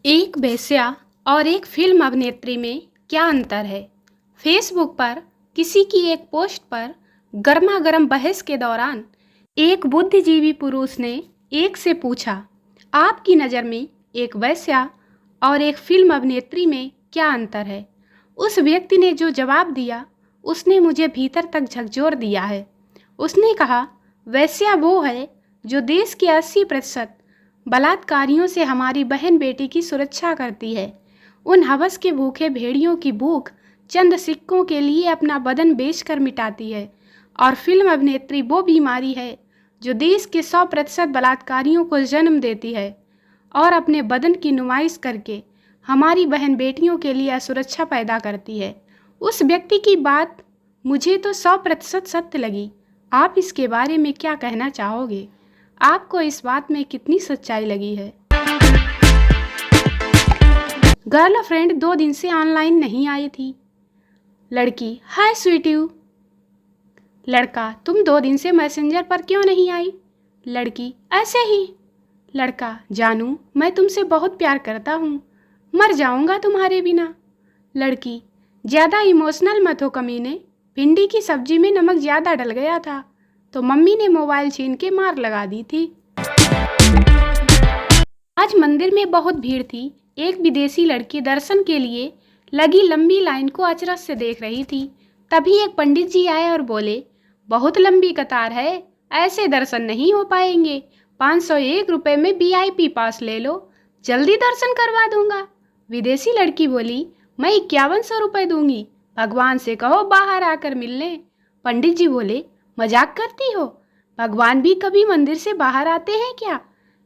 एक वेश्या और एक फिल्म अभिनेत्री में क्या अंतर है? फेसबुक पर किसी की एक पोस्ट पर गर्मागर्म बहस के दौरान एक बुद्धिजीवी पुरुष ने एक से पूछा, आपकी नज़र में एक वेश्या और एक फिल्म अभिनेत्री में क्या अंतर है? उस व्यक्ति ने जो जवाब दिया उसने मुझे भीतर तक झकझोर दिया है। उसने कहा, वेश्या वो है जो देश के 80% बलात्कारियों से हमारी बहन बेटी की सुरक्षा करती है। उन हवस के भूखे भेड़ियों की भूख चंद सिक्कों के लिए अपना बदन बेचकर मिटाती है। और फिल्म अभिनेत्री वो बीमारी है जो देश के 100% बलात्कारियों को जन्म देती है और अपने बदन की नुमाइश करके हमारी बहन बेटियों के लिए असुरक्षा पैदा करती है। उस व्यक्ति की बात मुझे तो 100% सत्य लगी। आप इसके बारे में क्या कहना चाहोगे? आपको इस बात में कितनी सच्चाई लगी है? गर्लफ्रेंड 2 दिन से ऑनलाइन नहीं आई थी। लड़की, हाय स्वीट यू। लड़का, तुम 2 दिन से मैसेंजर पर क्यों नहीं आई? लड़की, ऐसे ही। लड़का, जानू, मैं तुमसे बहुत प्यार करता हूँ, मर जाऊँगा तुम्हारे बिना। लड़की, ज़्यादा इमोशनल मत हो कमीने, भिंडी की सब्जी में नमक ज़्यादा डल गया था तो मम्मी ने मोबाइल छीन के मार लगा दी थी। आज मंदिर में बहुत भीड़ थी। एक विदेशी लड़की दर्शन के लिए लगी लंबी लाइन को अचरज से देख रही थी। तभी एक पंडित जी आए और बोले, बहुत लंबी कतार है, ऐसे दर्शन नहीं हो पाएंगे। 501 रुपये में VIP पास ले लो, जल्दी दर्शन करवा दूंगा। विदेशी लड़की बोली, मैं 5100 रुपये दूंगी, भगवान से कहो बाहर आकर मिल लें। पंडित जी बोले, मजाक करती हो? भगवान भी कभी मंदिर से बाहर आते हैं क्या?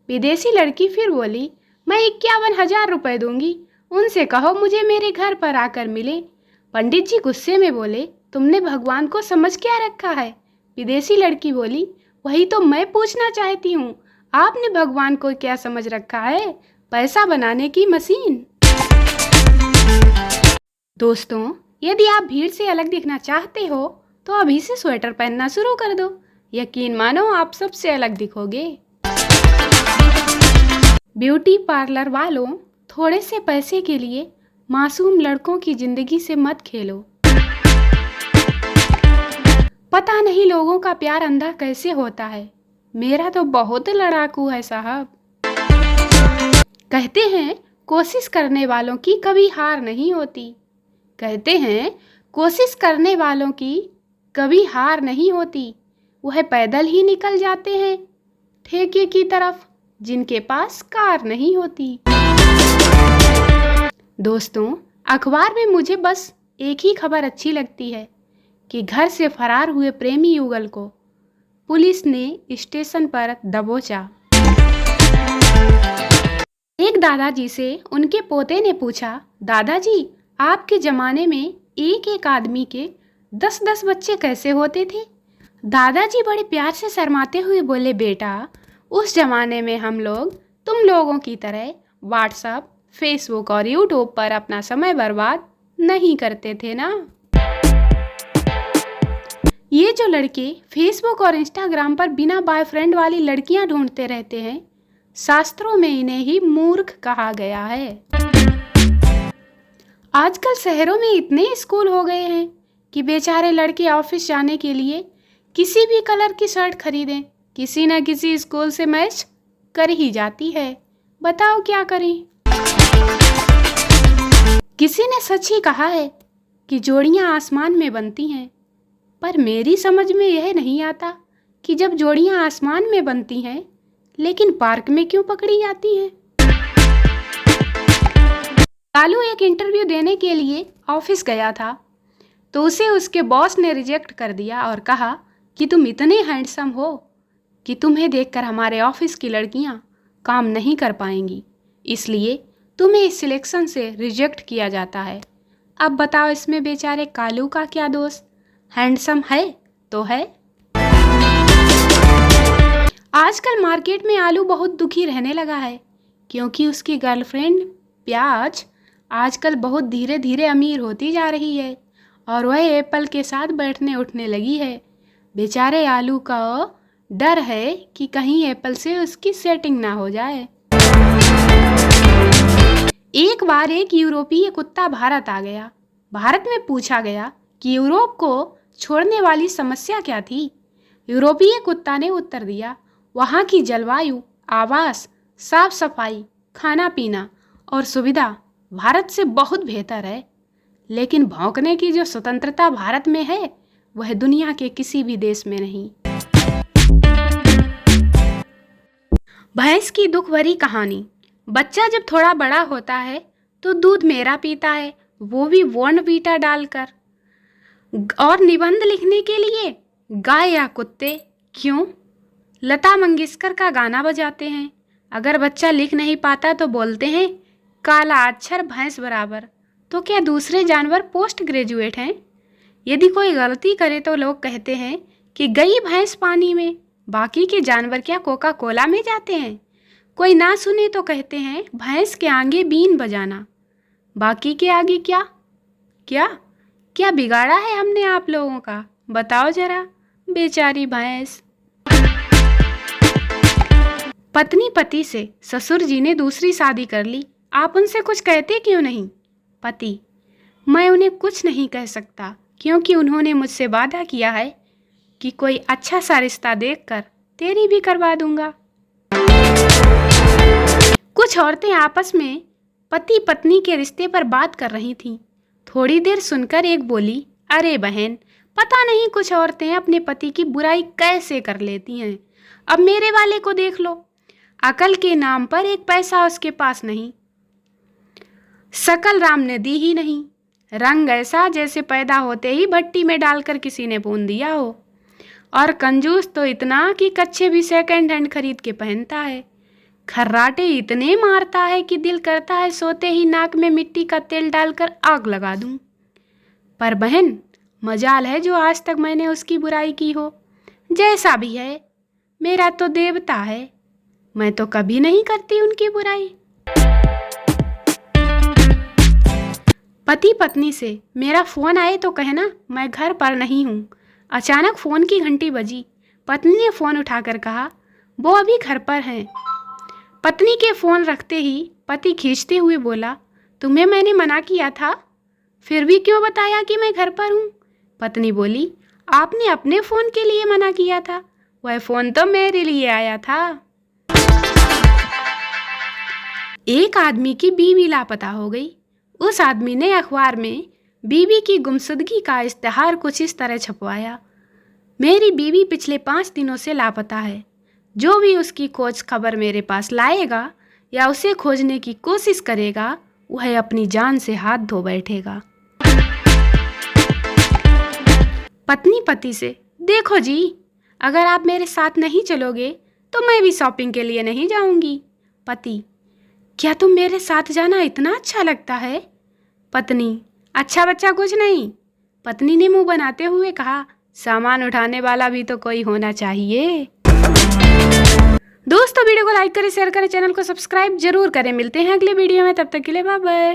विदेशी लड़की फिर बोली, मैं 51,000 रुपये दूंगी, उनसे कहो मुझे मेरे घर पर आकर मिले। पंडित जी गुस्से में बोले, तुमने भगवान को समझ क्या रखा है? विदेशी लड़की बोली, वही तो मैं पूछना चाहती हूँ, आपने भगवान को क्या समझ रखा है? पैसा बनाने की मशीन। दोस्तों, यदि आप भीड़ से अलग दिखना चाहते हो तो अभी से स्वेटर पहनना शुरू कर दो। यकीन मानो आप सबसे अलग दिखोगे। ब्यूटी पार्लर वालों, थोड़े से पैसे के लिए मासूम लड़कों की जिंदगी से मत खेलो। पता नहीं लोगों का प्यार अंधा कैसे होता है। मेरा तो बहुत लड़ाकू है साहब। कहते हैं कोशिश करने वालों की कभी हार नहीं होती। कहते हैं कोशिश करने वालों की कभी हार नहीं होती। वह पैदल ही निकल जाते हैं ठेके की तरफ, जिनके पास कार नहीं होती। दोस्तों, अखबार में मुझे बस एक ही खबर अच्छी लगती है कि घर से फरार हुए प्रेमी युगल को पुलिस ने स्टेशन पर दबोचा। एक दादाजी से उनके पोते ने पूछा, दादाजी, आपके ज़माने में एक एक आदमी के 10-10 बच्चे कैसे होते थे? दादाजी बड़े प्यार से शर्माते हुए बोले, बेटा, उस ज़माने में हम लोग तुम लोगों की तरह व्हाट्सएप, फेसबुक और यूट्यूब पर अपना समय बर्बाद नहीं करते थे ना। ये जो लड़के फेसबुक और इंस्टाग्राम पर बिना बॉयफ्रेंड वाली लड़कियां ढूंढते रहते हैं, शास्त्रों में इन्हें ही मूर्ख कहा गया है। आजकल शहरों में इतने स्कूल हो गए हैं कि बेचारे लड़के ऑफिस जाने के लिए किसी भी कलर की शर्ट खरीदें, किसी न किसी स्कूल से मैच कर ही जाती है। बताओ क्या करें? किसी ने सच ही कहा है कि जोड़ियां आसमान में बनती हैं, पर मेरी समझ में यह नहीं आता कि जब जोड़ियां आसमान में बनती हैं, लेकिन पार्क में क्यों पकड़ी जाती हैं? कालू एक इंटरव्यू देने के लिए ऑफिस गया था तो उसे उसके बॉस ने रिजेक्ट कर दिया और कहा कि तुम इतने हैंडसम हो कि तुम्हें देखकर हमारे ऑफिस की लड़कियां काम नहीं कर पाएंगी, इसलिए तुम्हें इस सिलेक्शन से रिजेक्ट किया जाता है। अब बताओ इसमें बेचारे कालू का क्या दोष? हैंडसम है तो है। आजकल मार्केट में आलू बहुत दुखी रहने लगा है क्योंकि उसकी गर्लफ्रेंड प्याज आजकल बहुत धीरे धीरे अमीर होती जा रही है और वह एप्पल के साथ बैठने उठने लगी है। बेचारे आलू का डर है कि कहीं एप्पल से उसकी सेटिंग ना हो जाए। एक बार एक यूरोपीय कुत्ता भारत आ गया। भारत में पूछा गया कि यूरोप को छोड़ने वाली समस्या क्या थी। यूरोपीय कुत्ता ने उत्तर दिया, वहाँ की जलवायु, आवास, साफ सफाई, खाना पीना और सुविधा भारत से बहुत बेहतर है, लेकिन भौंकने की जो स्वतंत्रता भारत में है वह दुनिया के किसी भी देश में नहीं। भैंस की दुख भरी कहानी। बच्चा जब थोड़ा बड़ा होता है तो दूध मेरा पीता है, वो भी बॉर्नवीटा डालकर। और निबंध लिखने के लिए गाय या कुत्ते, क्यों? लता मंगेशकर का गाना बजाते हैं। अगर बच्चा लिख नहीं पाता तो बोलते हैं काला अक्षर भैंस बराबर। तो क्या दूसरे जानवर पोस्ट ग्रेजुएट हैं? यदि कोई गलती करे तो लोग कहते हैं कि गई भैंस पानी में। बाकी के जानवर क्या कोका कोला में जाते हैं? कोई ना सुने तो कहते हैं भैंस के आगे बीन बजाना। बाकी के आगे क्या क्या क्या बिगाड़ा है हमने आप लोगों का? बताओ जरा, बेचारी भैंस। पत्नी पति से, ससुर जी ने दूसरी शादी कर ली, आप उनसे कुछ कहते क्यों नहीं? पति, मैं उन्हें कुछ नहीं कह सकता क्योंकि उन्होंने मुझसे वादा किया है कि कोई अच्छा सा रिश्ता देखकर तेरी भी करवा दूंगा। कुछ औरतें आपस में पति पत्नी के रिश्ते पर बात कर रही थीं। थोड़ी देर सुनकर एक बोली, अरे बहन, पता नहीं कुछ औरतें अपने पति की बुराई कैसे कर लेती हैं। अब मेरे वाले को देख लो, अकल के नाम पर एक पैसा उसके पास नहीं, शकल राम ने दी ही नहीं, रंग ऐसा जैसे पैदा होते ही भट्टी में डालकर किसी ने भून दिया हो, और कंजूस तो इतना कि कच्छे भी सेकंड हैंड खरीद के पहनता है। खर्राटे इतने मारता है कि दिल करता है सोते ही नाक में मिट्टी का तेल डालकर आग लगा दूं। पर बहन, मजाल है जो आज तक मैंने उसकी बुराई की हो। जैसा भी है, मेरा तो देवता है, मैं तो कभी नहीं करती उनकी बुराई। पति पत्नी से, मेरा फ़ोन आए तो कहना मैं घर पर नहीं हूँ। अचानक फ़ोन की घंटी बजी। पत्नी ने फ़ोन उठाकर कहा, वो अभी घर पर हैं। पत्नी के फ़ोन रखते ही पति खींचते हुए बोला, तुम्हें मैंने मना किया था, फिर भी क्यों बताया कि मैं घर पर हूँ? पत्नी बोली, आपने अपने फ़ोन के लिए मना किया था, वह फ़ोन तो मेरे लिए आया था। एक आदमी की बीवी लापता हो गई। उस आदमी ने अखबार में बीवी की गुमशुदगी का इश्तिहार कुछ इस तरह छपवाया, मेरी बीवी पिछले 5 दिनों से लापता है। जो भी उसकी खोज खबर मेरे पास लाएगा या उसे खोजने की कोशिश करेगा, वह अपनी जान से हाथ धो बैठेगा। पत्नी पति से, देखो जी, अगर आप मेरे साथ नहीं चलोगे तो मैं भी शॉपिंग के लिए नहीं जाऊंगी। पति, क्या तुम मेरे साथ जाना इतना अच्छा लगता है? पत्नी, अच्छा बच्चा कुछ नहीं। पत्नी ने मुंह बनाते हुए कहा, सामान उठाने वाला भी तो कोई होना चाहिए। दोस्तों, वीडियो को लाइक करें, शेयर करें, चैनल को सब्सक्राइब जरूर करें। मिलते हैं अगले वीडियो में, तब तक के लिए बाय बाय।